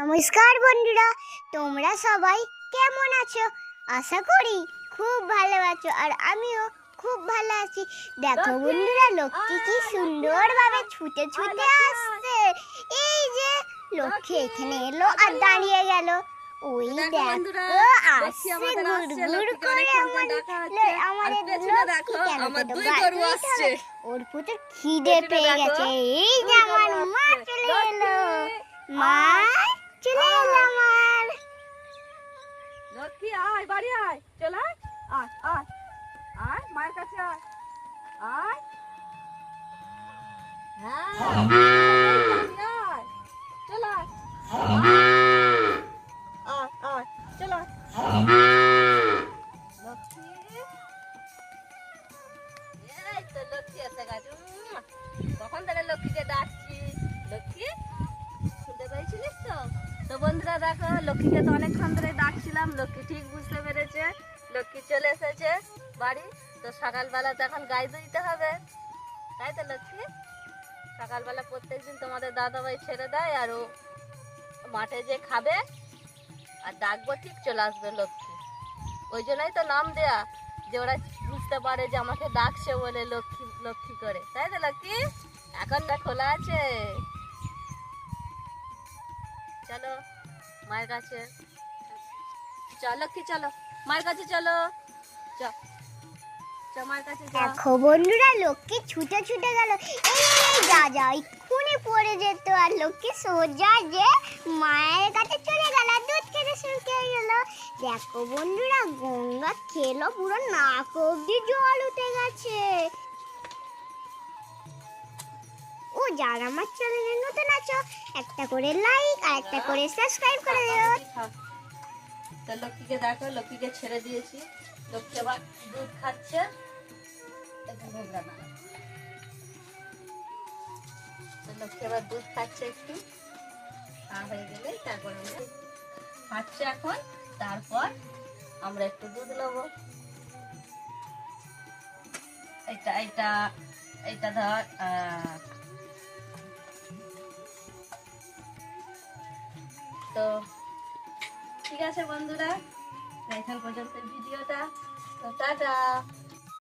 নমস্কার বন্ধুরা, তোমরা সবাই কেমন আছো? আশা করি খুব ভালো আছো, আর আমিও খুব ভালো আছি। দেখো বন্ধুরা, লক্ষ্মী কি সুন্দরভাবে ছুটে ছুটে আসছে। এই যে লক্ষ্মী এখানে এলো আর দাঁড়িয়ে গেল। ওই দেখো আসছে গুড় করে আমাদের লক্ষ্মী কেন তো আসছে, ওর পুত্র খিদে পেয়ে গেছে। এই যে আমার মা চলে এলো, মা চলে এলো আমার লক্ষ্মী। আয় বাড়ি আয়, চল আয় আয় আয় আয় মায়ের কাছে আয় আয়। হ্যাঁ আয়, চল আয় আয় আয়, চল আয় লক্ষ্মী। এই তো লক্ষ্মী এসে গেছে। কখন থেকে লক্ষ্মীকে ডাকছি। লক্ষ্মী শুনতে পেয়েছিলিস তো? তো বন্ধুরা দেখো, লক্ষ্মীকে তো অনেকক্ষণ ধরে ডাকছিলাম। লক্ষ্মী ঠিক বুঝতে পেরেছে, লক্ষ্মী চলে এসেছে বাড়ি। তো সকালবেলা তো এখন গাই দিতে হবে, তাই তো লক্ষ্মী? সকালবেলা প্রত্যেকদিন তোমাদের দাদাভাই ছেড়ে দেয়, আর ও মাঠে যে খাবে, আর ডাকবো ঠিক চলে আসবে লক্ষ্মী। ওই জন্যই তো নাম দেয়া, যে ওরা বুঝতে পারে যে আমাকে ডাকছে বলে লক্ষ্মী লক্ষ্মী করে, তাই তো লক্ষ্মী? এখন না খোলা আছে, চলো মায়ের কাছে। চলো লক্ষ্মী, চলো মায়ের কাছে, চলো মায়ের কাছে। দেখো বন্ধুরা, লক্ষ্মী ছুটে ছুটে গেল। এই যা যা এক্ষুনি পড়ে যেত, আর লক্ষ্মী সোজা যে মায়ের কাছে চলে গেল, দুধ খেতে শুরু করে গেল। দেখো বন্ধুরা, গঙ্গা খেলো, পুরো নাক অব্দি জল উঠে গেছে। ও যারা আমার চ্যানেলে নতুন আছো, একটা করে লাইক আর একটা করে সাবস্ক্রাইব করে দিও। তো লক্ষ্মীকে দেখো, লক্ষ্মীকে ছেড়ে দিয়েছি। লক্ষ্মী আবার দুধ খাচ্ছে। লক্ষ্মী আবার দুধ খাচ্ছে, একটু হয়ে গেলে তারপর আমরা খাচ্ছে এখন। তারপর আমরা একটু দুধ নেবো। এটা এটা এটা ধর, তো ঠিক আছে বন্ধুরা, এখন পর্যন্ত ভিডিওটা। তো টাটা।